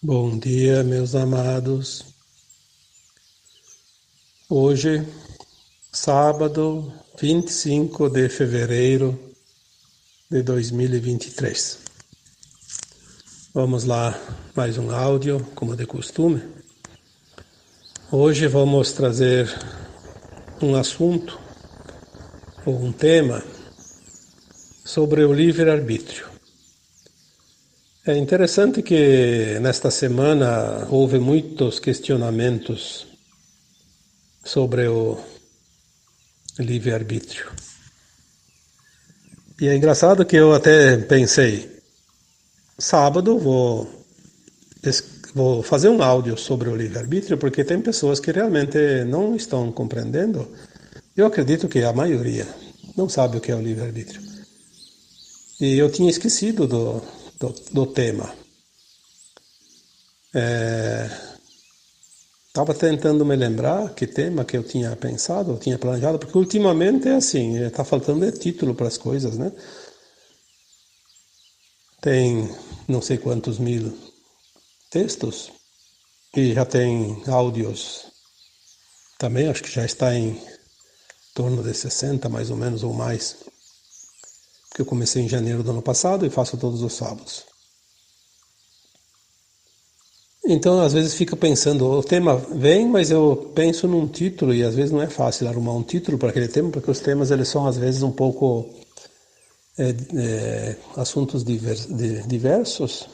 Bom dia, meus amados. Hoje, sábado, 25 de fevereiro de 2023. Vamos lá, mais um áudio, como de costume. Hoje vamos trazer um assunto ou um tema sobre o livre-arbítrio. É interessante que nesta semana houve muitos questionamentos sobre o livre-arbítrio. E é engraçado que eu até pensei, sábado vou fazer um áudio sobre o livre-arbítrio, porque tem pessoas que realmente não estão compreendendo. Eu acredito que a maioria não sabe o que é o livre-arbítrio. E eu tinha esquecido do tema. Estava tentando me lembrar que tema que eu tinha pensado, eu tinha planejado, porque ultimamente é assim, está faltando de título para as coisas, né? Tem não sei quantos mil textos e já tem áudios também, acho que já está em torno de 60 mais ou menos ou mais, que eu comecei em janeiro do ano passado e faço todos os sábados. Então, às vezes fico pensando, o tema vem, mas eu penso num título e às vezes não é fácil arrumar um título para aquele tema, porque os temas eles são às vezes um pouco assuntos diversos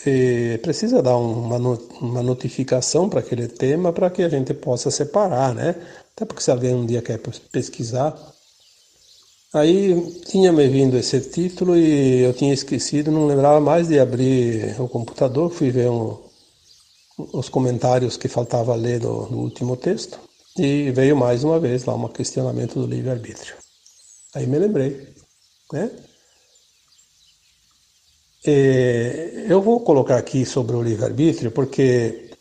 e precisa dar uma notificação para aquele tema para que a gente possa separar, né? Até porque se alguém um dia quer pesquisar. Aí tinha me vindo esse título e eu tinha esquecido, não lembrava mais de abrir o computador, fui ver os comentários que faltava ler no último texto e veio mais uma vez lá um questionamento do livre-arbítrio. Aí me lembrei, né? Eu vou colocar aqui sobre o livre-arbítrio porque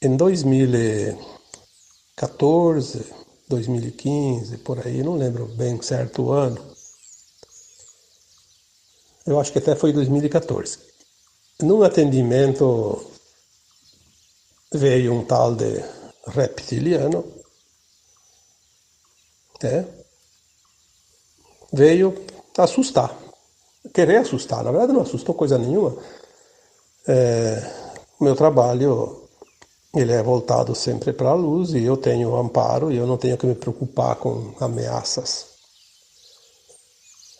em 2014, 2015, por aí, não lembro bem certo o ano, eu acho que até foi 2014. Num atendimento veio um tal de reptiliano, né? Veio assustar, querer assustar. Na verdade não assustou coisa nenhuma. O meu trabalho ele é voltado sempre para a luz e eu tenho amparo e eu não tenho que me preocupar com ameaças.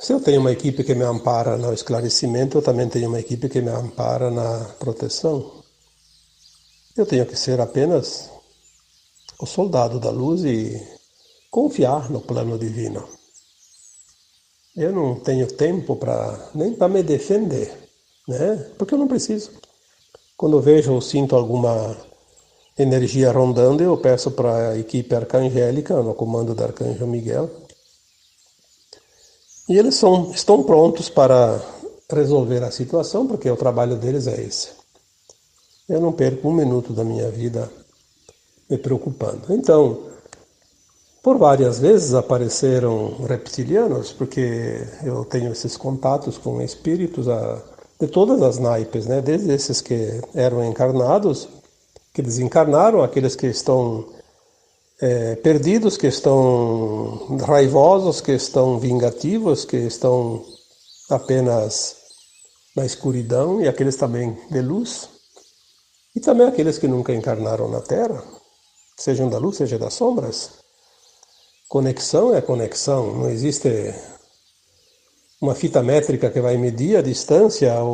Se eu tenho uma equipe que me ampara no esclarecimento, eu também tenho uma equipe que me ampara na proteção. Eu tenho que ser apenas o soldado da luz e confiar no plano divino. Eu não tenho tempo para nem para me defender, né? Porque eu não preciso. Quando eu vejo ou sinto alguma energia rondando, eu peço para a equipe arcangélica, no comando do arcanjo Miguel, e eles estão prontos para resolver a situação, porque o trabalho deles é esse. Eu não perco um minuto da minha vida me preocupando. Então, por várias vezes apareceram reptilianos, porque eu tenho esses contatos com espíritos de todas as naipes, né? Desde esses que eram encarnados, que desencarnaram, aqueles que estão perdidos, que estão raivosos, que estão vingativos, que estão apenas na escuridão, e aqueles também de luz, e também aqueles que nunca encarnaram na Terra, sejam da luz, seja das sombras. Conexão é conexão, não existe uma fita métrica que vai medir a distância a,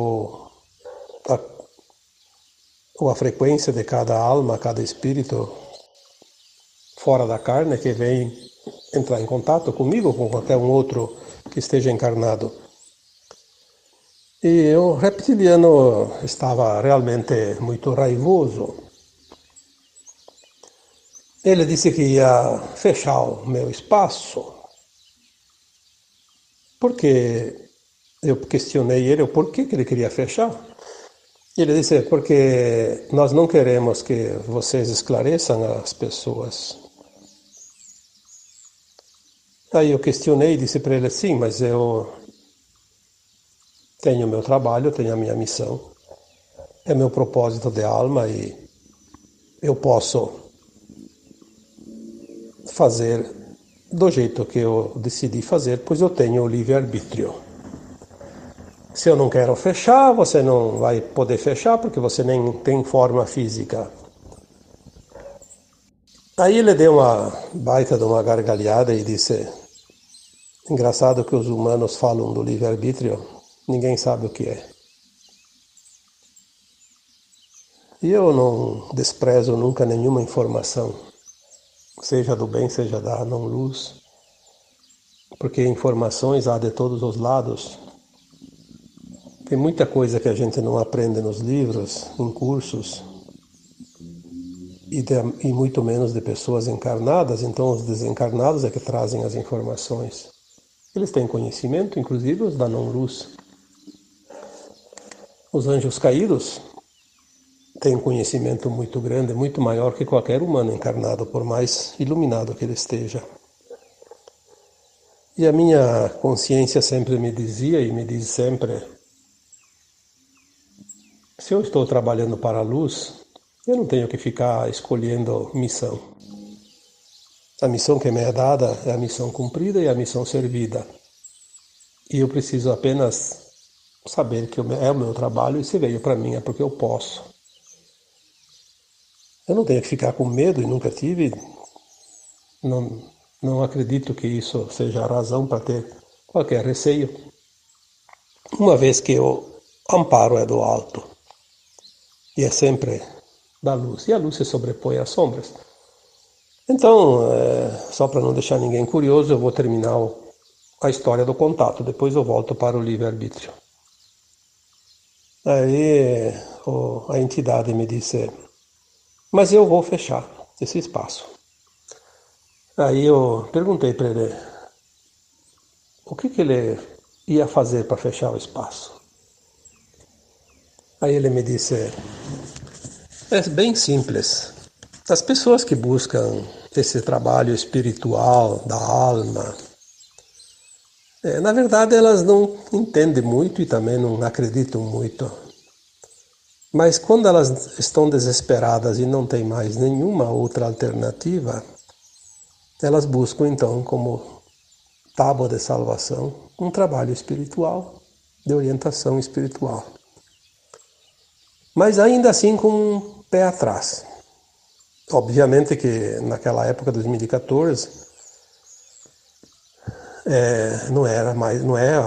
ou a frequência de cada alma, cada espírito fora da carne que vem entrar em contato comigo ou com qualquer um outro que esteja encarnado. E o reptiliano estava realmente muito raivoso. Ele disse que ia fechar o meu espaço, porque eu questionei ele o porquê que ele queria fechar. Ele disse, porque nós não queremos que vocês esclareçam as pessoas. Aí eu questionei e disse para ele, sim, mas eu tenho o meu trabalho, tenho a minha missão. é meu propósito de alma e eu posso fazer do jeito que eu decidi fazer, pois eu tenho o livre-arbítrio. Se eu não quero fechar, você não vai poder fechar porque você nem tem forma física. Aí ele deu uma baita de uma gargalhada e disse: engraçado que os humanos falam do livre-arbítrio, ninguém sabe o que é. E eu não desprezo nunca nenhuma informação, seja do bem, seja da não-luz, porque informações há de todos os lados. Tem muita coisa que a gente não aprende nos livros, em cursos, e muito menos de pessoas encarnadas, então os desencarnados é que trazem as informações. Eles têm conhecimento, inclusive os da não-luz. Os anjos caídos têm um conhecimento muito grande, muito maior que qualquer humano encarnado, por mais iluminado que ele esteja. E a minha consciência sempre me dizia e me diz sempre: se eu estou trabalhando para a luz, eu não tenho que ficar escolhendo missão. A missão que me é dada é a missão cumprida e a missão servida. E eu preciso apenas saber que é o meu trabalho e se veio para mim é porque eu posso. Eu não tenho que ficar com medo e nunca tive. Não acredito que isso seja a razão para ter qualquer receio, uma vez que o amparo é do alto e é sempre da luz, e a luz se sobrepõe às sombras. Então, só para não deixar ninguém curioso, eu vou terminar a história do contato, depois eu volto para o livre-arbítrio. Aí a entidade me disse: mas eu vou fechar esse espaço. Aí eu perguntei para ele o que ele ia fazer para fechar o espaço. Aí ele me disse: é bem simples. As pessoas que buscam esse trabalho espiritual da alma, na verdade elas não entendem muito e também não acreditam muito. Mas quando elas estão desesperadas e não têm mais nenhuma outra alternativa, elas buscam então como tábua de salvação um trabalho espiritual, de orientação espiritual. Mas ainda assim com um pé atrás. Obviamente que naquela época, 2014, não é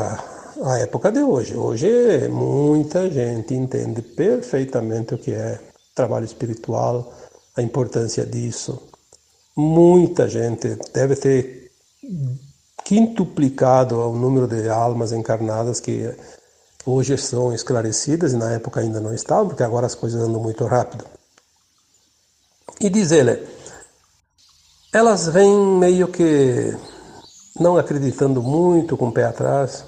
a época de hoje. Hoje muita gente entende perfeitamente o que é trabalho espiritual, a importância disso. Muita gente deve ter quintuplicado o número de almas encarnadas que hoje são esclarecidas e na época ainda não estavam, porque agora as coisas andam muito rápido. E diz ele, elas vêm meio que não acreditando muito, com o pé atrás,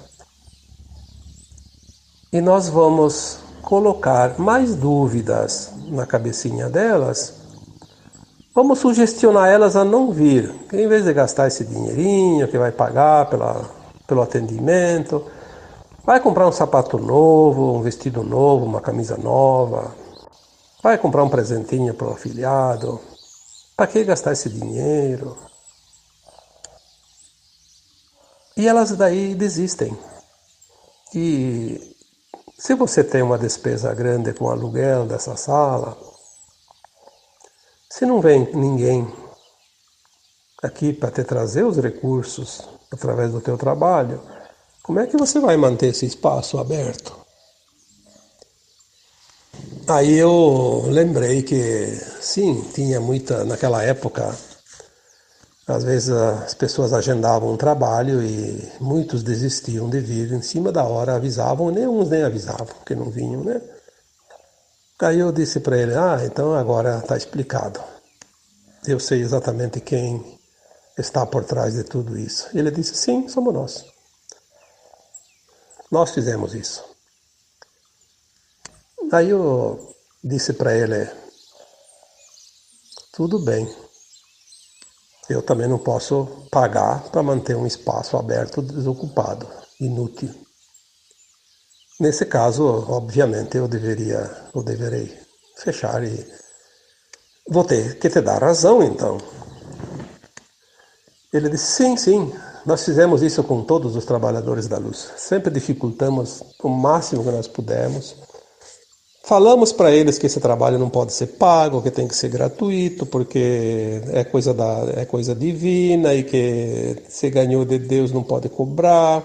e nós vamos colocar mais dúvidas na cabecinha delas, vamos sugestionar elas a não vir, que em vez de gastar esse dinheirinho que vai pagar pelo atendimento, vai comprar um sapato novo, um vestido novo, uma camisa nova, vai comprar um presentinho para o afilhado. Para que gastar esse dinheiro? E elas daí desistem. E se você tem uma despesa grande com o aluguel dessa sala, se não vem ninguém aqui para te trazer os recursos através do teu trabalho, como é que você vai manter esse espaço aberto? Aí eu lembrei que, sim, tinha muita, naquela época, às vezes as pessoas agendavam um trabalho e muitos desistiam de vir, em cima da hora avisavam, nem uns nem avisavam que não vinham, né? Aí eu disse para ele, então agora está explicado. Eu sei exatamente quem está por trás de tudo isso. Ele disse, sim, somos nós. Nós fizemos isso. Aí eu disse para ele, tudo bem, eu também não posso pagar para manter um espaço aberto desocupado, inútil. Nesse caso, obviamente, eu deverei fechar e vou ter que te dar razão, então. Ele disse, sim, sim, nós fizemos isso com todos os trabalhadores da luz. Sempre dificultamos o máximo que nós pudemos. Falamos para eles que esse trabalho não pode ser pago, que tem que ser gratuito, porque é coisa divina e que se ganhou de Deus não pode cobrar.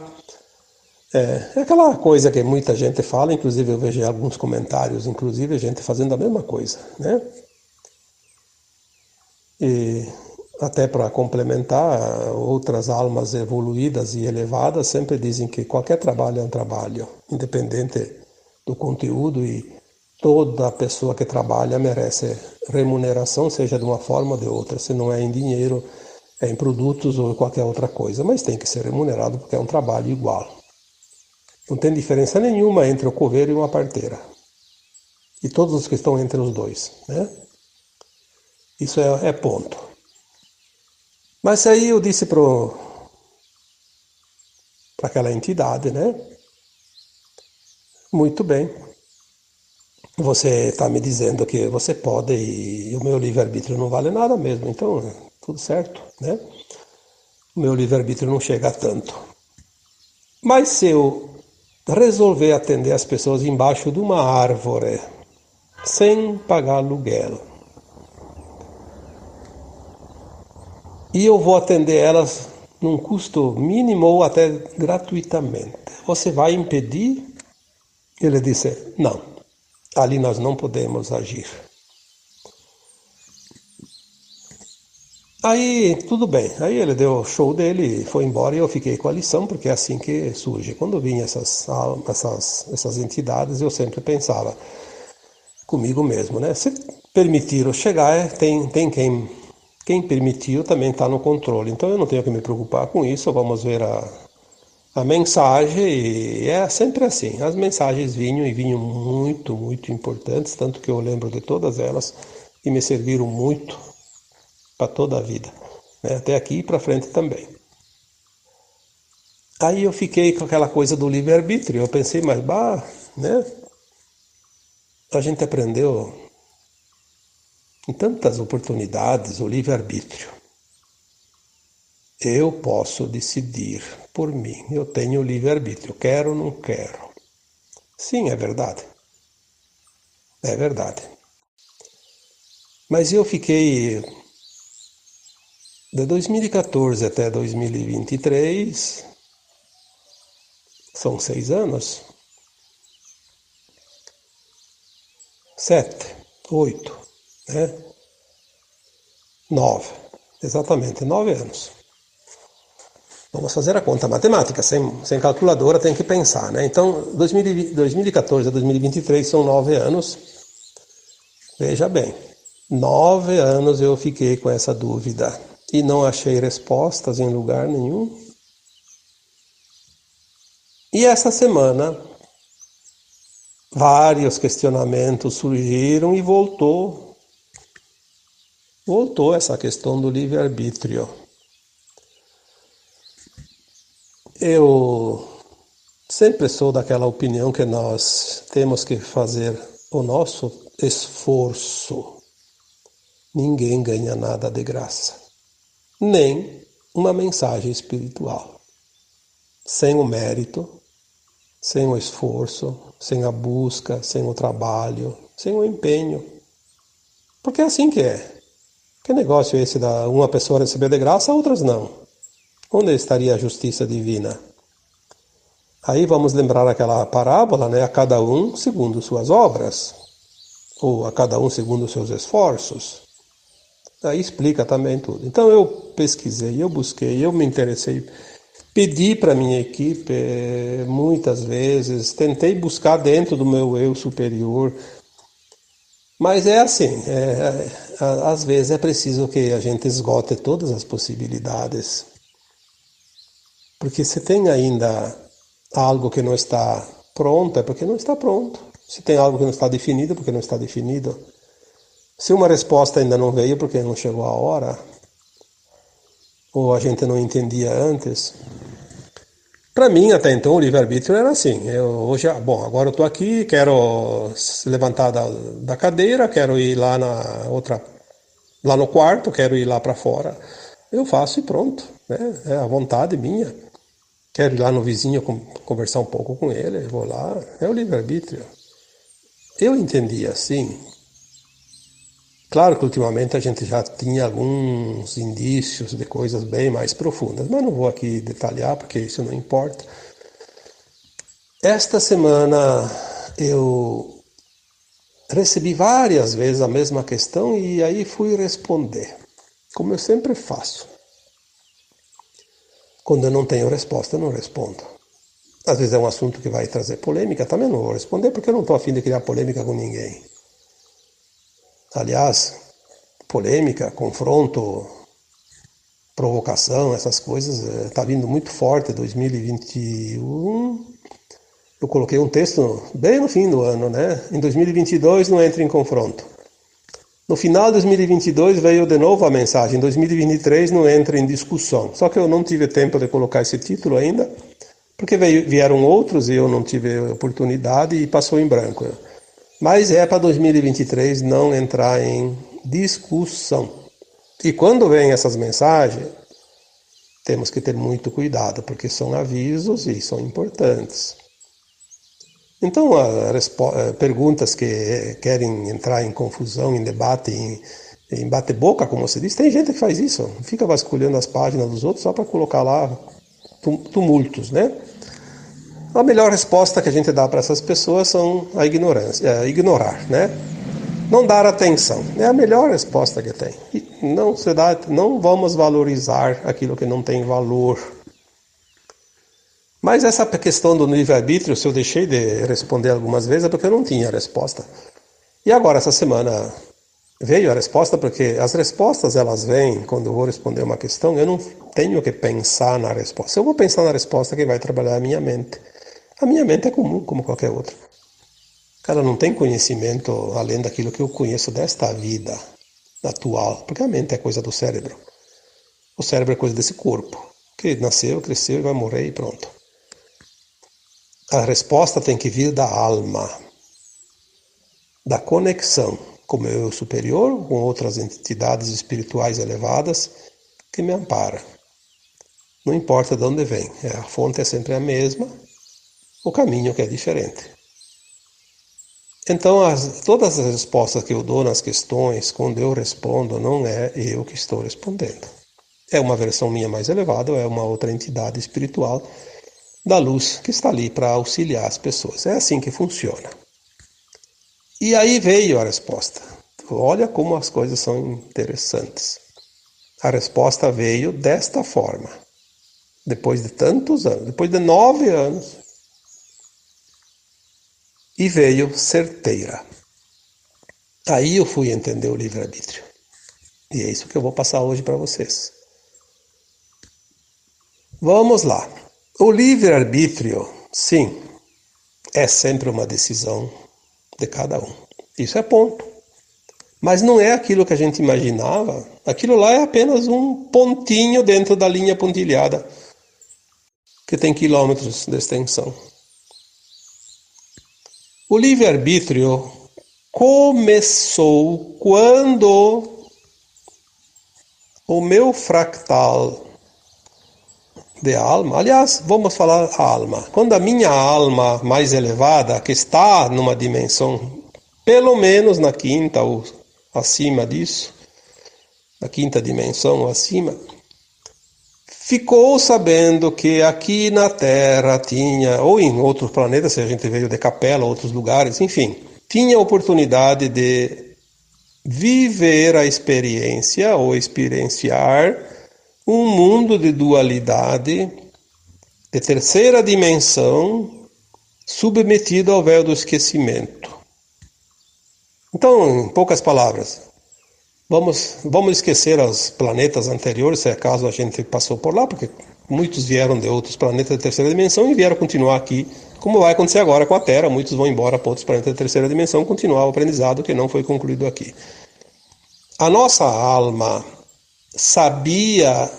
É aquela coisa que muita gente fala, inclusive eu vejo alguns comentários, inclusive gente fazendo a mesma coisa, né? E até para complementar, outras almas evoluídas e elevadas sempre dizem que qualquer trabalho é um trabalho, independente do conteúdo, e toda pessoa que trabalha merece remuneração, seja de uma forma ou de outra. Se não é em dinheiro, é em produtos ou qualquer outra coisa, mas tem que ser remunerado porque é um trabalho igual. Não tem diferença nenhuma entre o coveiro e uma parteira. E todos os que estão entre os dois, né? Isso é ponto. Mas aí eu disse para aquela entidade, né? Muito bem, você está me dizendo que você pode e o meu livre-arbítrio não vale nada mesmo, então tudo certo, né? O meu livre-arbítrio não chega a tanto. Mas se eu resolver atender as pessoas embaixo de uma árvore, sem pagar aluguel, e eu vou atender elas num custo mínimo ou até gratuitamente, você vai impedir? Ele disse, não, ali nós não podemos agir. Aí, tudo bem. Aí ele deu o show dele, foi embora e eu fiquei com a lição, porque é assim que surge. Quando vinham essas entidades, eu sempre pensava comigo mesmo, né? Se permitiram chegar, tem quem permitiu também está no controle. Então eu não tenho que me preocupar com isso, vamos ver a mensagem, e é sempre assim. As mensagens vinham e vinham muito, muito importantes, tanto que eu lembro de todas elas e me serviram muito para toda a vida, né? Até aqui e para frente também. Aí eu fiquei com aquela coisa do livre-arbítrio. Eu pensei, mas bah, né? A gente aprendeu em tantas oportunidades o livre-arbítrio. Eu posso decidir por mim. Eu tenho livre-arbítrio. Quero ou não quero. Sim, é verdade. É verdade. Mas eu fiquei de 2014 até 2023, são 6 anos, 7, 8, né? 9, exatamente, 9 anos. Vamos fazer a conta matemática, sem calculadora tem que pensar, né? Então, 2014 a 2023 são 9 anos. Veja bem, 9 anos eu fiquei com essa dúvida e não achei respostas em lugar nenhum. E essa semana, vários questionamentos surgiram e voltou essa questão do livre-arbítrio. Eu sempre sou daquela opinião que nós temos que fazer o nosso esforço. Ninguém ganha nada de graça, nem uma mensagem espiritual. Sem o mérito, sem o esforço, sem a busca, sem o trabalho, sem o empenho. Porque é assim que é. Que negócio é esse da uma pessoa receber de graça, outras não? Onde estaria a justiça divina? Aí vamos lembrar aquela parábola, né? A cada um segundo suas obras, ou a cada um segundo seus esforços. Aí explica também tudo. Então eu pesquisei, eu busquei, eu me interessei, pedi para minha equipe muitas vezes, tentei buscar dentro do meu eu superior, mas é assim, às vezes é preciso que a gente esgote todas as possibilidades, porque se tem ainda algo que não está pronto, é porque não está pronto. Se tem algo que não está definido, é porque não está definido. Se uma resposta ainda não veio porque não chegou a hora, ou a gente não entendia antes, Para mim, até então, o livre-arbítrio era assim. Agora eu estou aqui, quero se levantar da cadeira, quero ir lá no quarto, quero ir lá para fora. Eu faço e pronto, né? É a vontade minha. Quero ir lá no vizinho conversar um pouco com ele, eu vou lá. É o livre-arbítrio. Eu entendi assim. Claro que ultimamente a gente já tinha alguns indícios de coisas bem mais profundas, mas não vou aqui detalhar porque isso não importa. Esta semana eu recebi várias vezes a mesma questão e aí fui responder, como eu sempre faço. Quando eu não tenho resposta, eu não respondo. Às vezes é um assunto que vai trazer polêmica, também não vou responder porque eu não estou a fim de criar polêmica com ninguém. Aliás, polêmica, confronto, provocação, essas coisas, está vindo muito forte. 2021, eu coloquei um texto bem no fim do ano, né? Em 2022 não entre em confronto. No final de 2022 veio de novo a mensagem, em 2023 não entra em discussão. Só que eu não tive tempo de colocar esse título ainda, porque vieram outros e eu não tive oportunidade e passou em branco. Mas é para 2023 não entrar em discussão. E quando vem essas mensagens, temos que ter muito cuidado, porque são avisos e são importantes. Então, perguntas que querem entrar em confusão, em debate, em bate-boca, como você diz, tem gente que faz isso, fica vasculhando as páginas dos outros só para colocar lá tumultos, né? A melhor resposta que a gente dá para essas pessoas são a ignorância, ignorar, né? Não dar atenção. É a melhor resposta que tem. E não vamos valorizar aquilo que não tem valor. Mas essa questão do livre-arbítrio, se eu deixei de responder algumas vezes, é porque eu não tinha resposta. E agora, essa semana, veio a resposta, porque as respostas, elas vêm, quando eu vou responder uma questão, eu não tenho que pensar na resposta. Se eu vou pensar na resposta, quem vai trabalhar é a minha mente. A minha mente é comum, como qualquer outra. Ela não tem conhecimento além daquilo que eu conheço desta vida atual, porque a mente é coisa do cérebro. O cérebro é coisa desse corpo, que nasceu, cresceu e vai morrer e pronto. A resposta tem que vir da alma, da conexão com o meu eu superior, com outras entidades espirituais elevadas que me amparam. Não importa de onde vem, a fonte é sempre a mesma, o caminho que é diferente. Então, todas as respostas que eu dou nas questões, quando eu respondo, não é eu que estou respondendo. É uma versão minha mais elevada, ou é uma outra entidade espiritual da luz que está ali para auxiliar as pessoas. É assim que funciona. E aí veio a resposta. Olha como as coisas são interessantes. A resposta veio desta forma. Depois de tantos anos, depois de 9 anos, e veio certeira. Aí eu fui entender o livre-arbítrio. E é isso que eu vou passar hoje para vocês. Vamos lá. O livre-arbítrio, sim, é sempre uma decisão de cada um. Isso é ponto. Mas não é aquilo que a gente imaginava. Aquilo lá é apenas um pontinho dentro da linha pontilhada, que tem quilômetros de extensão. O livre-arbítrio começou quando o meu fractal de alma, aliás, vamos falar a alma. Quando a minha alma mais elevada, que está numa dimensão, pelo menos na quinta ou acima disso, na quinta dimensão ou acima, ficou sabendo que aqui na Terra tinha, ou em outros planetas, se a gente veio de Capela, outros lugares, enfim, tinha a oportunidade de viver a experiência ou experienciar um mundo de dualidade, de terceira dimensão, submetido ao véu do esquecimento. Então, em poucas palavras, vamos esquecer os planetas anteriores, se acaso a gente passou por lá, porque muitos vieram de outros planetas de terceira dimensão e vieram continuar aqui, como vai acontecer agora com a Terra. Muitos vão embora para outros planetas de terceira dimensão, continuar o aprendizado que não foi concluído aqui. A nossa alma sabia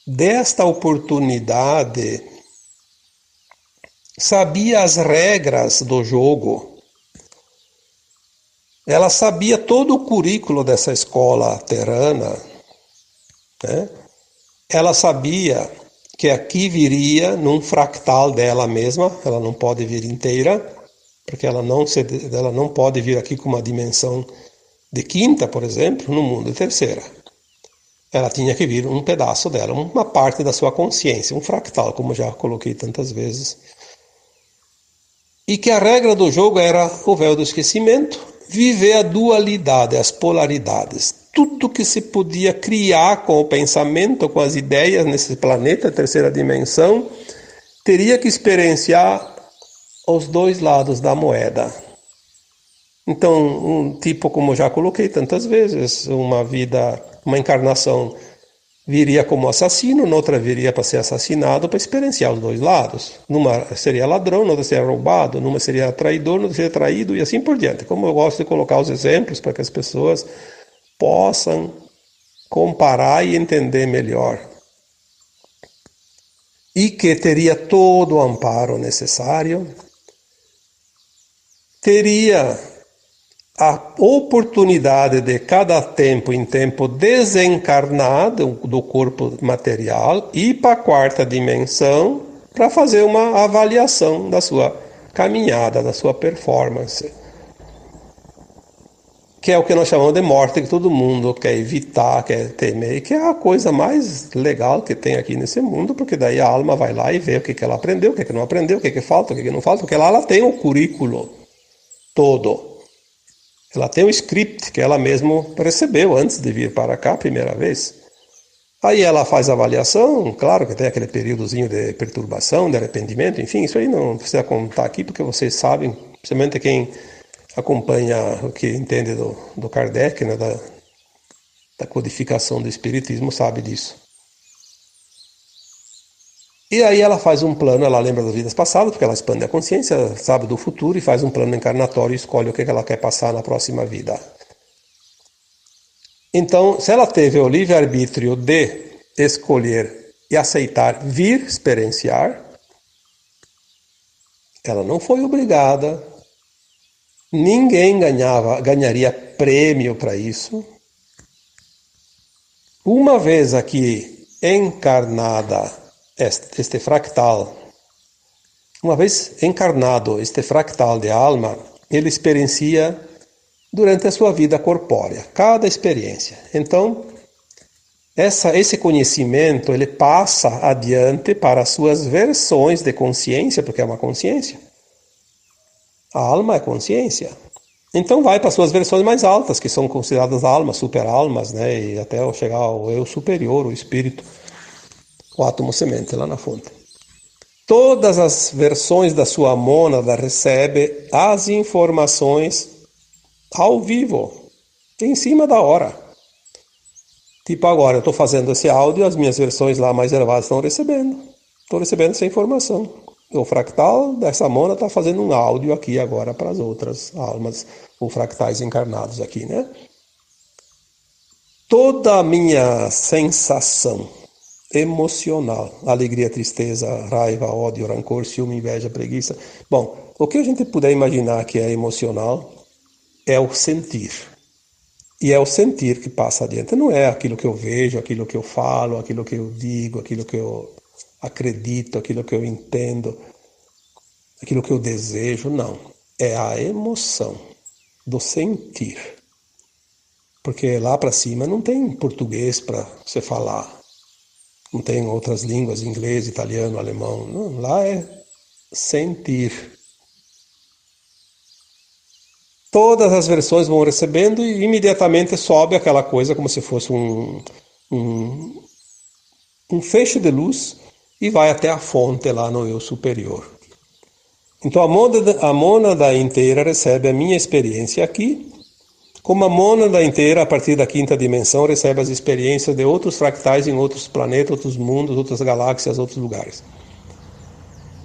desta oportunidade, sabia as regras do jogo. Ela sabia todo o currículo dessa escola terrana, né? Ela sabia que aqui viria num fractal dela mesma, ela não pode vir inteira, porque ela não pode vir aqui com uma dimensão de quinta, por exemplo, no mundo de terceira. Ela tinha que vir um pedaço dela, uma parte da sua consciência, um fractal, como já coloquei tantas vezes. E que a regra do jogo era o véu do esquecimento, viver a dualidade, as polaridades. Tudo que se podia criar com o pensamento, com as ideias nesse planeta, terceira dimensão, teria que experienciar os dois lados da moeda. Então, um tipo, como já coloquei tantas vezes, uma encarnação viria como assassino, noutra viria para ser assassinado, para experienciar os dois lados. Numa seria ladrão, noutra seria roubado, numa seria traidor, noutra seria traído e assim por diante. Como eu gosto de colocar os exemplos para que as pessoas possam comparar e entender melhor. E que teria todo o amparo necessário, teria a oportunidade de cada tempo em tempo desencarnar do corpo material e ir para a quarta dimensão para fazer uma avaliação da sua caminhada, da sua performance. Que é o que nós chamamos de morte, que todo mundo quer evitar, quer temer, que é a coisa mais legal que tem aqui nesse mundo, porque daí a alma vai lá e vê o que ela aprendeu, o que não aprendeu, o que falta, o que não falta, porque lá ela tem o currículo todo. Ela tem o script que ela mesma recebeu antes de vir para cá a primeira vez. Aí ela faz a avaliação, claro que tem aquele períodozinho de perturbação, de arrependimento, enfim, isso aí não precisa contar aqui, porque vocês sabem, principalmente quem acompanha o que entende do Kardec, né, da codificação do Espiritismo, sabe disso. E aí ela faz um plano, ela lembra das vidas passadas, porque ela expande a consciência, sabe do futuro e faz um plano encarnatório e escolhe o que ela quer passar na próxima vida. Então, se ela teve o livre-arbítrio de escolher e aceitar vir experienciar, ela não foi obrigada, ninguém ganharia prêmio para isso. Uma vez aqui encarnada este fractal, uma vez encarnado este fractal de alma, ele experiencia durante a sua vida corpórea, cada experiência. Então, esse conhecimento ele passa adiante para as suas versões de consciência, porque é uma consciência. A alma é consciência. Então vai para as suas versões mais altas, que são consideradas almas, super-almas, né? E até chegar ao eu superior, o espírito, o átomo semente lá na fonte. Todas as versões da sua mônada recebe as informações ao vivo, em cima da hora. Tipo agora, eu estou fazendo esse áudio, as minhas versões lá mais elevadas estão recebendo. Estou recebendo essa informação. O fractal dessa mônada está fazendo um áudio aqui agora para as outras almas, ou fractais encarnados aqui, né? Toda a minha sensação emocional, alegria, tristeza, raiva, ódio, rancor, ciúme, inveja, preguiça. Bom, o que a gente puder imaginar que é emocional é o sentir. E é o sentir que passa adiante. Não é aquilo que eu vejo, aquilo que eu falo, aquilo que eu digo, aquilo que eu acredito, aquilo que eu entendo, aquilo que eu desejo. Não. É a emoção do sentir. Porque lá para cima não tem português para você falar. Não tem outras línguas, inglês, italiano, alemão. Não, lá é sentir. Todas as versões vão recebendo e imediatamente sobe aquela coisa como se fosse um feixe de luz e vai até a fonte lá no eu superior. Então a mônada inteira recebe a minha experiência aqui, como a mônada inteira, a partir da quinta dimensão, recebe as experiências de outros fractais em outros planetas, outros mundos, outras galáxias, outros lugares.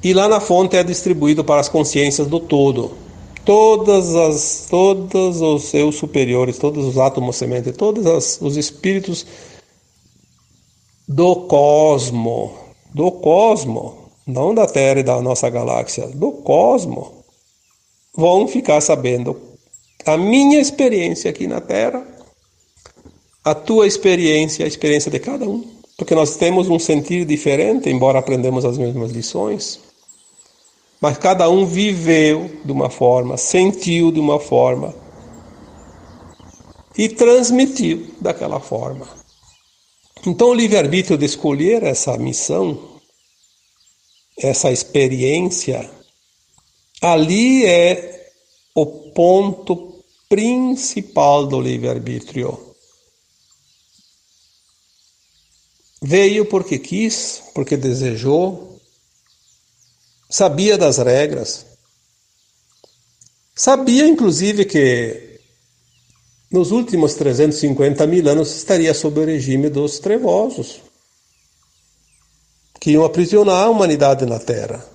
E lá na fonte é distribuído para as consciências do todo. Todos os seus superiores, todos os átomos semente, todos os espíritos do cosmo, não da Terra e da nossa galáxia, do cosmo, vão ficar sabendo a minha experiência aqui na Terra, a tua experiência, a experiência de cada um. Porque nós temos um sentir diferente, embora aprendemos as mesmas lições. Mas cada um viveu de uma forma, sentiu de uma forma e transmitiu daquela forma. Então o livre-arbítrio de escolher essa missão, essa experiência, ali é o ponto principal do livre-arbítrio. Veio porque quis, porque desejou, sabia das regras, sabia inclusive que nos últimos 350 mil anos estaria sob o regime dos trevosos, que iam aprisionar a humanidade na Terra.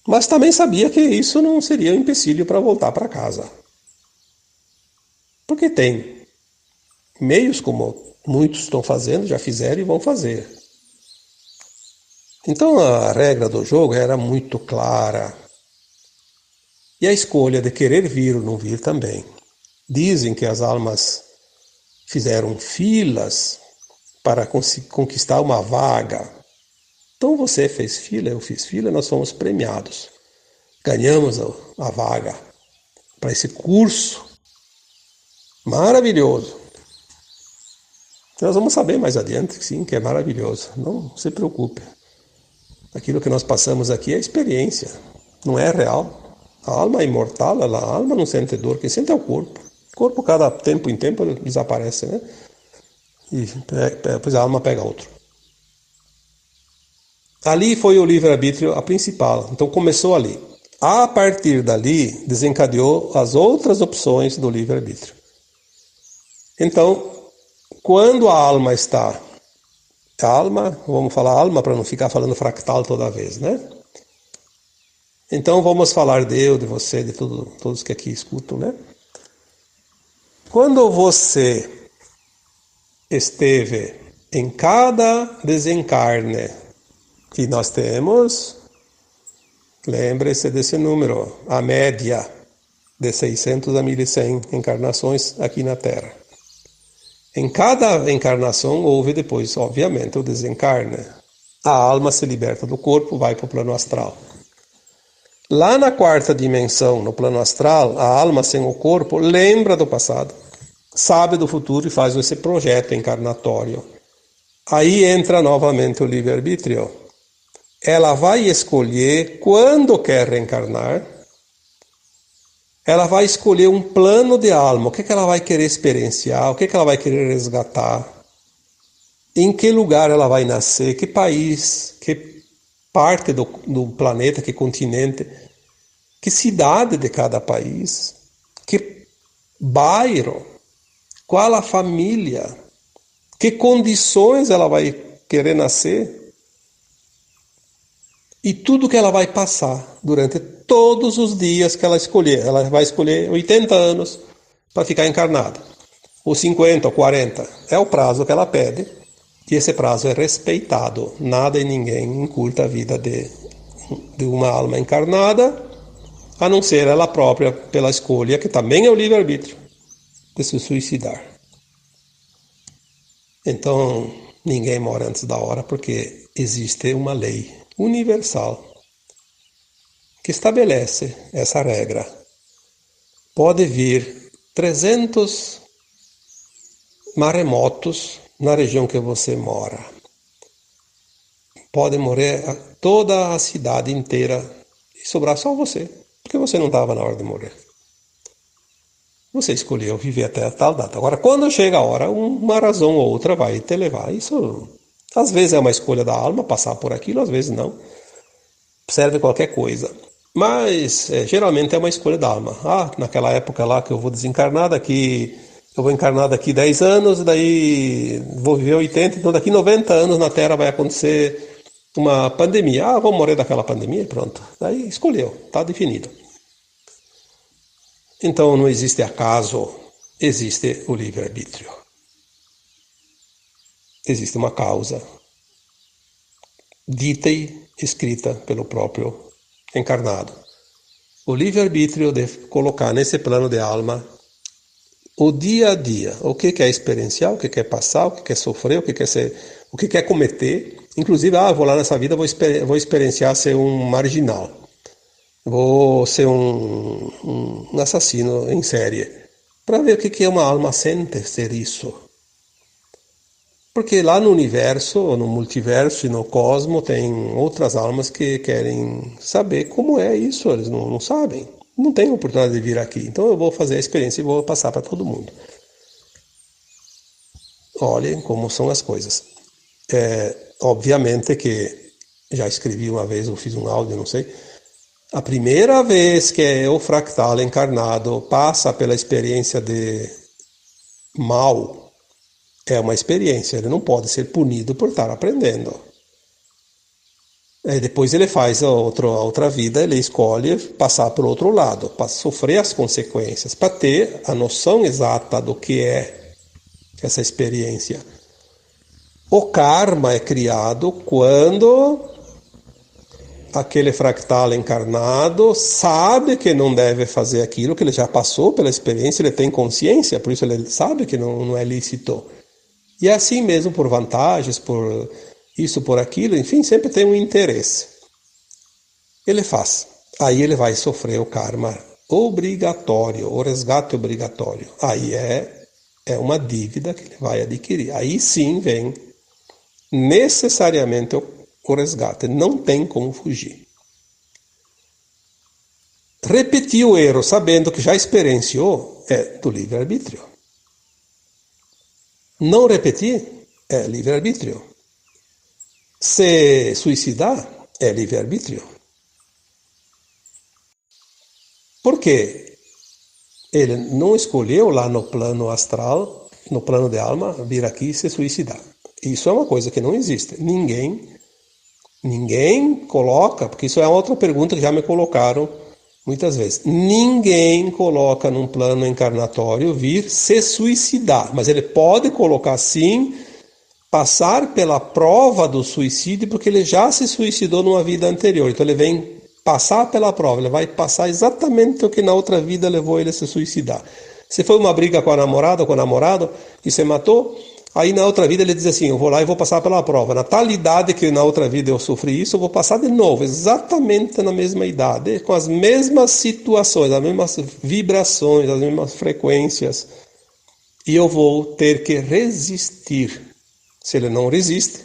Mas também sabia que isso não seria um empecilho para voltar para casa. Porque tem meios como muitos estão fazendo, já fizeram e vão fazer. Então a regra do jogo era muito clara. E a escolha de querer vir ou não vir também. Dizem que as almas fizeram filas para conquistar uma vaga. Então você fez fila, eu fiz fila, nós fomos premiados. Ganhamos a vaga para esse curso maravilhoso. Nós vamos saber mais adiante, sim, que é maravilhoso. Não se preocupe. Aquilo que nós passamos aqui é experiência, não é real. A alma é imortal, a alma não sente dor, quem sente é o corpo. O corpo, cada tempo em tempo, desaparece, né? E depois a alma pega outro. Ali foi o livre-arbítrio a principal, então começou ali. A partir dali, desencadeou as outras opções do livre-arbítrio. Então, quando a alma está... A alma, vamos falar alma para não ficar falando fractal toda vez, né? Então vamos falar de eu, de você, de todos que aqui escutam, né? Quando você esteve em cada desencarne que nós temos, lembre-se desse número, a média de 600 a 1100 encarnações aqui na Terra. Em cada encarnação houve depois, obviamente, o desencarne. A alma se liberta do corpo, vai para o plano astral. Lá na quarta dimensão, no plano astral, a alma sem o corpo lembra do passado, sabe do futuro e faz esse projeto encarnatório. Aí entra novamente o livre-arbítrio. Ela vai escolher quando quer reencarnar. Ela vai escolher um plano de alma, o que ela vai querer experienciar, o que ela vai querer resgatar, em que lugar ela vai nascer, que país, que parte do planeta, que continente, que cidade de cada país, que bairro, qual a família, que condições ela vai querer nascer e tudo que ela vai passar durante todos os dias que ela escolher. Ela vai escolher 80 anos para ficar encarnada, ou 50, ou 40. É o prazo que ela pede, e esse prazo é respeitado. Nada e ninguém encurta a vida de uma alma encarnada, a não ser ela própria, pela escolha, que também é o livre-arbítrio, de se suicidar. Então, ninguém morre antes da hora, porque existe uma lei universal que estabelece essa regra. Pode vir 300 maremotos na região que você mora. Pode morrer toda a cidade inteira e sobrar só você, porque você não estava na hora de morrer. Você escolheu viver até tal data. Agora, quando chega a hora, uma razão ou outra vai te levar. Isso, às vezes, é uma escolha da alma, passar por aquilo, às vezes não. Serve qualquer coisa. Mas, geralmente, é uma escolha da alma. Naquela época lá que eu vou desencarnar, eu vou encarnar daqui 10 anos, daí vou viver 80, então daqui 90 anos na Terra vai acontecer uma pandemia. Vou morrer daquela pandemia e pronto. Daí escolheu, está definido. Então não existe acaso, existe o livre-arbítrio. existe uma causa dita e escrita pelo próprio encarnado. O livre-arbítrio de colocar nesse plano de alma o dia a dia, o que quer experienciar, o que quer passar, o que quer sofrer, o que quer cometer. Inclusive, vou lá nessa vida, vou experienciar ser um marginal, vou ser um assassino em série, para ver o que uma alma sente ser isso. Porque lá no universo, no multiverso e no cosmo tem outras almas que querem saber como é isso, eles não sabem. Não tenho oportunidade de vir aqui, então eu vou fazer a experiência e vou passar para todo mundo. Olhem como são as coisas. Obviamente que já escrevi uma vez, ou fiz um áudio, não sei. A primeira vez que o fractal encarnado passa pela experiência de mal, é uma experiência, ele não pode ser punido por estar aprendendo. Depois ele faz a outra vida, ele escolhe passar para o outro lado, para sofrer as consequências, para ter a noção exata do que é essa experiência. O karma é criado quando aquele fractal encarnado sabe que não deve fazer aquilo, que ele já passou pela experiência, ele tem consciência, por isso ele sabe que não é lícito. E é assim mesmo, por vantagens, por isso, por aquilo, enfim, sempre tem um interesse. Ele faz. Aí ele vai sofrer o karma obrigatório, o resgate obrigatório. Aí é uma dívida que ele vai adquirir. Aí sim vem necessariamente o resgate. Não tem como fugir. Repetir o erro sabendo que já experienciou é do livre-arbítrio. Não repetir é livre-arbítrio. Se suicidar é livre-arbítrio. Por quê? Ele não escolheu lá no plano astral, no plano de alma, vir aqui e se suicidar. Isso é uma coisa que não existe. Ninguém coloca, porque isso é outra pergunta que já me colocaram muitas vezes. Ninguém coloca num plano encarnatório vir se suicidar, mas ele pode colocar sim, passar pela prova do suicídio, porque ele já se suicidou numa vida anterior. Então ele vem passar pela prova, ele vai passar exatamente o que na outra vida levou ele a se suicidar. Se foi uma briga com a namorada ou com o namorado e se matou, aí na outra vida ele diz assim, eu vou lá e vou passar pela prova. Na tal idade que na outra vida eu sofri isso, eu vou passar de novo, exatamente na mesma idade, com as mesmas situações, as mesmas vibrações, as mesmas frequências. E eu vou ter que resistir. Se ele não resiste,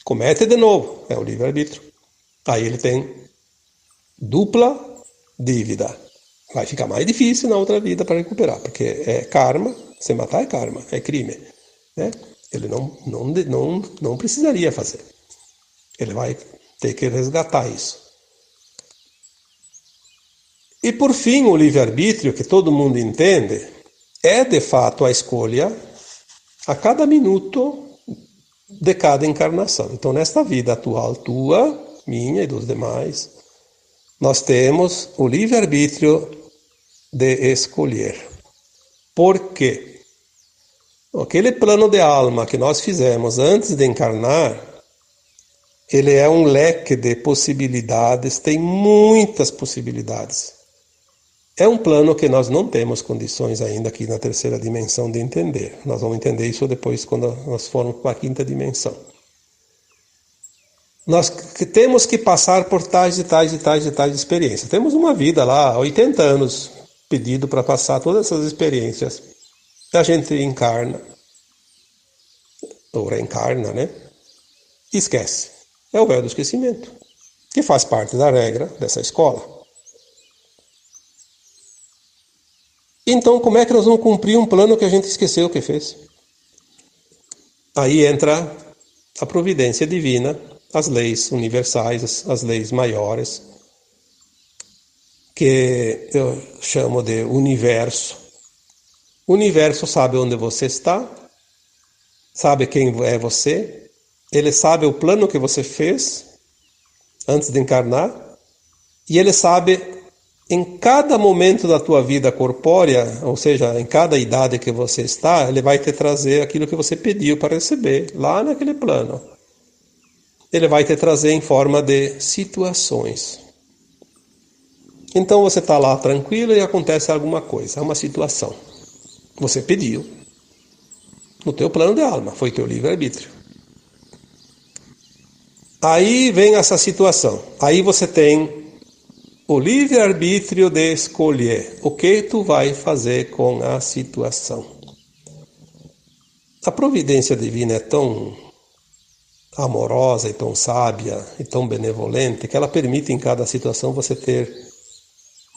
comete de novo, é o livre-arbítrio. Aí ele tem dupla dívida. Vai ficar mais difícil na outra vida para recuperar, porque é karma, se matar é karma, é crime. Né? Ele não precisaria fazer. Ele vai ter que resgatar isso. E por fim, o livre-arbítrio, que todo mundo entende, é de fato a escolha a cada minuto de cada encarnação. Então, nesta vida atual tua, minha e dos demais, nós temos o livre-arbítrio de escolher. Por quê? Aquele plano de alma que nós fizemos antes de encarnar, ele é um leque de possibilidades, tem muitas possibilidades. É um plano que nós não temos condições ainda aqui na terceira dimensão de entender. Nós vamos entender isso depois quando nós formos para a quinta dimensão. Nós temos que passar por tais e tais e tais e tais experiências. Temos uma vida lá, 80 anos pedido para passar todas essas experiências. A gente encarna, ou reencarna, né? E esquece. É o véu do esquecimento, que faz parte da regra dessa escola. Então, como é que nós vamos cumprir um plano que a gente esqueceu o que fez? Aí entra a providência divina, as leis universais, as leis maiores, que eu chamo de universo. O universo sabe onde você está, sabe quem é você, ele sabe o plano que você fez antes de encarnar, e ele sabe em cada momento da tua vida corpórea, ou seja, em cada idade que você está, ele vai te trazer aquilo que você pediu para receber, lá naquele plano. Ele vai te trazer em forma de situações. Então você está lá tranquilo e acontece alguma coisa, uma situação. Você pediu no teu plano de alma, foi teu livre-arbítrio. Aí vem essa situação. Aí você tem o livre-arbítrio de escolher o que tu vai fazer com a situação. A providência divina é tão amorosa e tão sábia e tão benevolente que ela permite em cada situação você ter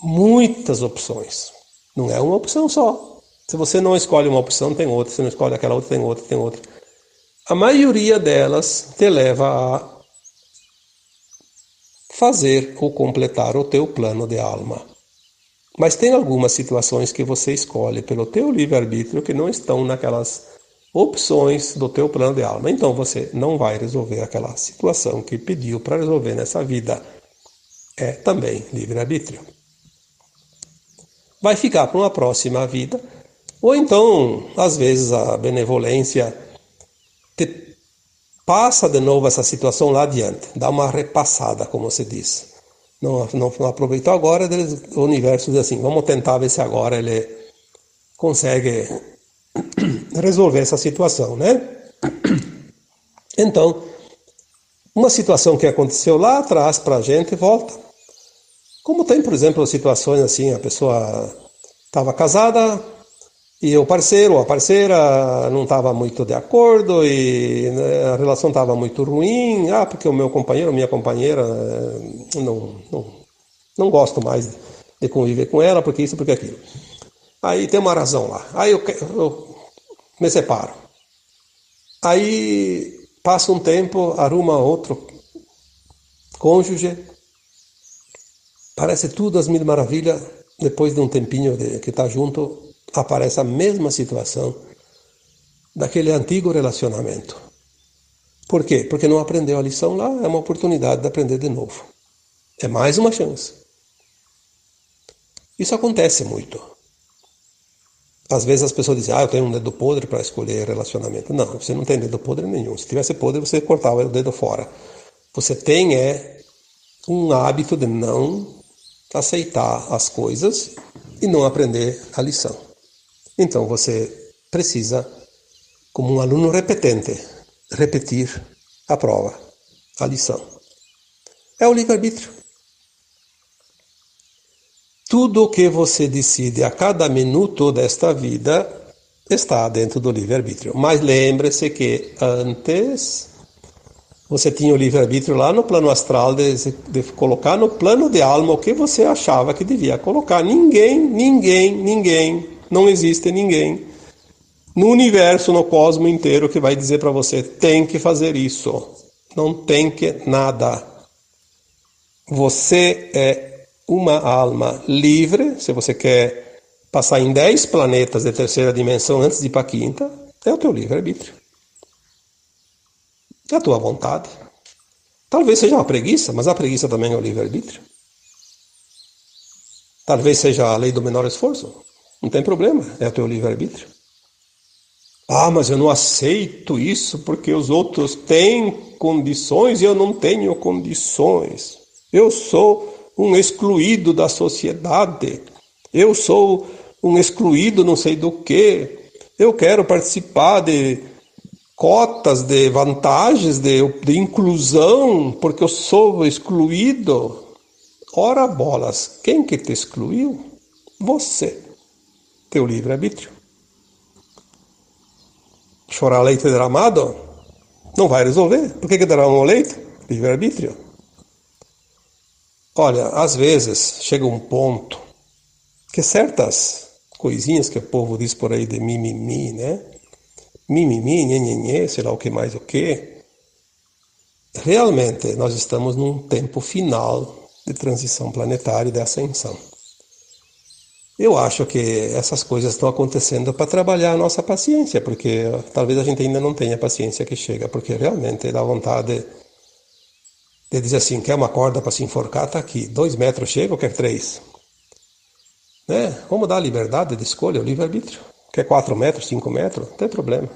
muitas opções. Não é uma opção só. Se você não escolhe uma opção, tem outra. Se não escolhe aquela outra, tem outra, tem outra. A maioria delas te leva a fazer ou completar o teu plano de alma. Mas tem algumas situações que você escolhe pelo teu livre-arbítrio que não estão naquelas opções do teu plano de alma. Então você não vai resolver aquela situação que pediu para resolver nessa vida. É também livre-arbítrio. Vai ficar para uma próxima vida, ou então, às vezes, a benevolência te passa de novo essa situação lá adiante, dá uma repassada, como se diz. Não aproveitou agora, o universo diz assim, vamos tentar ver se agora ele consegue resolver essa situação, né? Então, uma situação que aconteceu lá atrás para a gente volta. Como tem, por exemplo, situações assim, a pessoa estava casada e o parceiro ou a parceira não estava muito de acordo e a relação estava muito ruim, porque o meu companheiro, minha companheira, não gosto mais de conviver com ela, porque isso, porque aquilo. Aí tem uma razão lá. Aí eu me separo. Aí passa um tempo, arruma outro cônjuge, parece tudo as mil maravilhas, depois de um tempinho que está junto, aparece a mesma situação daquele antigo relacionamento. Por quê? Porque não aprendeu a lição lá, é uma oportunidade de aprender de novo. É mais uma chance. Isso acontece muito. Às vezes as pessoas dizem, eu tenho um dedo podre para escolher relacionamento. Não, você não tem dedo podre nenhum. Se tivesse podre, você cortava o dedo fora. Você tem um hábito de não aceitar as coisas e não aprender a lição. Então você precisa, como um aluno repetente, repetir a prova, a lição. É o livre-arbítrio. Tudo o que você decide a cada minuto desta vida está dentro do livre-arbítrio. Mas lembre-se que antes você tinha o livre-arbítrio lá no plano astral de colocar no plano de alma o que você achava que devia colocar. Ninguém, não existe ninguém no universo, no cosmos inteiro que vai dizer para você, tem que fazer isso. Não tem que nada. Você é uma alma livre, se você quer passar em 10 planetas de terceira dimensão antes de ir para a quinta, é o teu livre-arbítrio. É a tua vontade. Talvez seja uma preguiça, mas a preguiça também é o livre-arbítrio. Talvez seja a lei do menor esforço. Não tem problema, é o teu livre-arbítrio. Mas eu não aceito isso porque os outros têm condições e eu não tenho condições. Eu sou um excluído da sociedade. Eu sou um excluído não sei do quê. Eu quero participar de cotas, de vantagens, de inclusão, porque eu sou excluído. Ora bolas, quem que te excluiu? Você. Teu livre-arbítrio. Chorar leite derramado? Não vai resolver. Por que derramou leite? Livre-arbítrio. Olha, às vezes chega um ponto que certas coisinhas que o povo diz por aí de mimimi, né? Mimimi, nhenhenhê, sei lá o que mais o que. Realmente nós estamos num tempo final de transição planetária e de ascensão. Eu acho que essas coisas estão acontecendo para trabalhar a nossa paciência, porque talvez a gente ainda não tenha a paciência que chega, porque realmente dá vontade de dizer assim, quer uma corda para se enforcar? Tá aqui, 2 metros chega ou quer 3? né? Vamos dar a liberdade de escolha, o livre-arbítrio. Quer 4 metros, 5 metros? Não tem problema.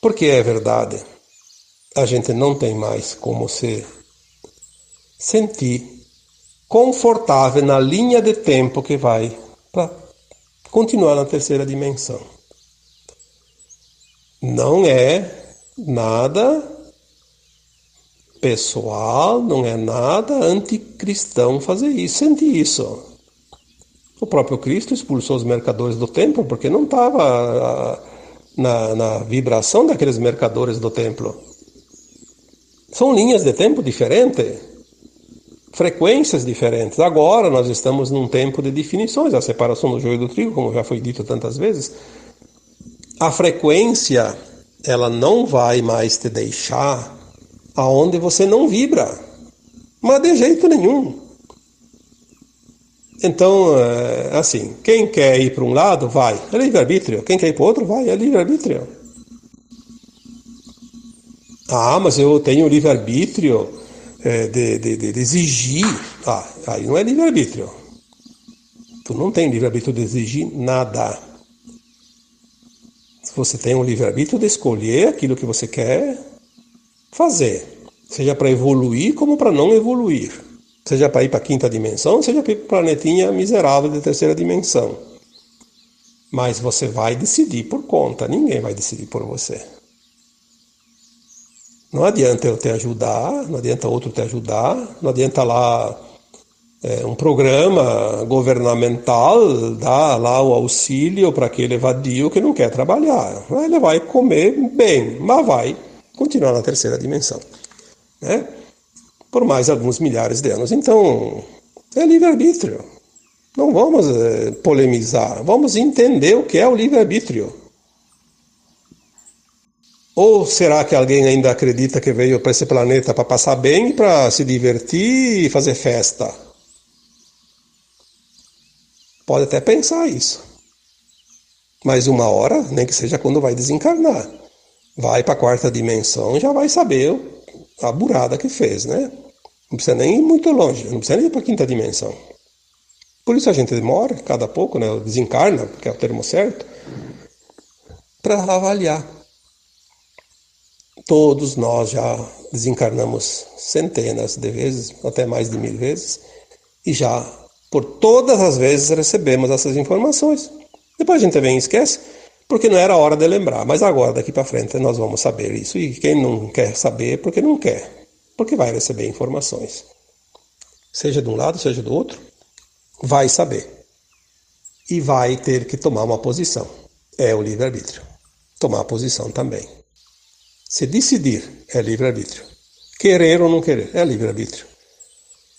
Porque é verdade, a gente não tem mais como se sentir confortável na linha de tempo que vai para continuar na terceira dimensão. Não é nada pessoal, não é nada anticristão fazer isso, sentir isso. O próprio Cristo expulsou os mercadores do templo porque não estava na vibração daqueles mercadores do templo. São linhas de tempo diferentes, frequências diferentes. Agora nós estamos num tempo de definições, a separação do joio e do trigo, como já foi dito tantas vezes. A frequência, ela não vai mais te deixar aonde você não vibra, mas de jeito nenhum. Então, assim, quem quer ir para um lado, vai, é livre-arbítrio. Quem quer ir para o outro, vai, é livre-arbítrio. Ah, mas eu tenho livre-arbítrio de exigir. Ah, aí não é livre-arbítrio. Tu não tem livre-arbítrio de exigir nada. Você tem um livre-arbítrio de escolher aquilo que você quer fazer. Seja para evoluir como para não evoluir. Seja para ir para a quinta dimensão, seja para ir para o planetinha miserável de terceira dimensão. Mas você vai decidir por conta, ninguém vai decidir por você. Não adianta eu te ajudar, não adianta outro te ajudar, não adianta lá um programa governamental dar lá o auxílio para aquele vadio que não quer trabalhar. Ele vai comer bem, mas vai continuar na terceira dimensão, né? Por mais alguns milhares de anos. Então, é livre-arbítrio. Não vamos polemizar, vamos entender o que é o livre-arbítrio. Ou será que alguém ainda acredita que veio para esse planeta para passar bem, para se divertir e fazer festa? Pode até pensar isso. Mas uma hora, nem que seja quando vai desencarnar, vai para a quarta dimensão, já vai saber a burrada que fez, né? Não precisa nem ir muito longe, não precisa nem ir para a quinta dimensão. Por isso a gente demora, cada pouco, né? Desencarna, que é o termo certo, para avaliar. Todos nós já desencarnamos centenas de vezes, até mais de 1000 vezes, e já por todas as vezes recebemos essas informações. Depois a gente vem e esquece, porque não era a hora de lembrar. Mas agora, daqui para frente, nós vamos saber isso. E quem não quer saber, porque não quer. Porque vai receber informações. Seja de um lado, seja do outro, vai saber. E vai ter que tomar uma posição. É o livre-arbítrio. Tomar a posição também. Se decidir, é livre-arbítrio. Querer ou não querer, é livre-arbítrio.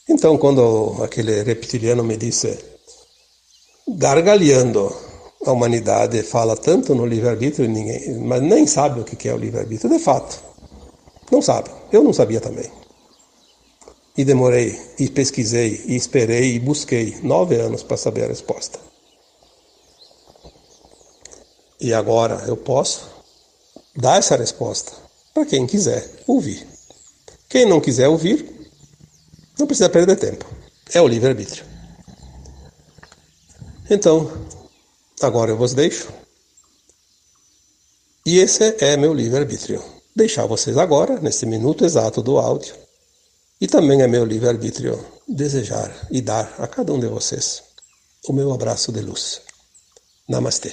Então, quando aquele reptiliano me disse, gargalhando, a humanidade fala tanto no livre-arbítrio, mas nem sabe o que é o livre-arbítrio. De fato, não sabe. Eu não sabia também. E demorei, e pesquisei, e esperei, e busquei 9 anos para saber a resposta. E agora eu posso dar essa resposta para quem quiser ouvir. Quem não quiser ouvir, não precisa perder tempo. É o livre-arbítrio. Então, agora eu vos deixo. E esse é meu livre-arbítrio. Deixar vocês agora, nesse minuto exato do áudio. E também é meu livre-arbítrio desejar e dar a cada um de vocês o meu abraço de luz. Namastê.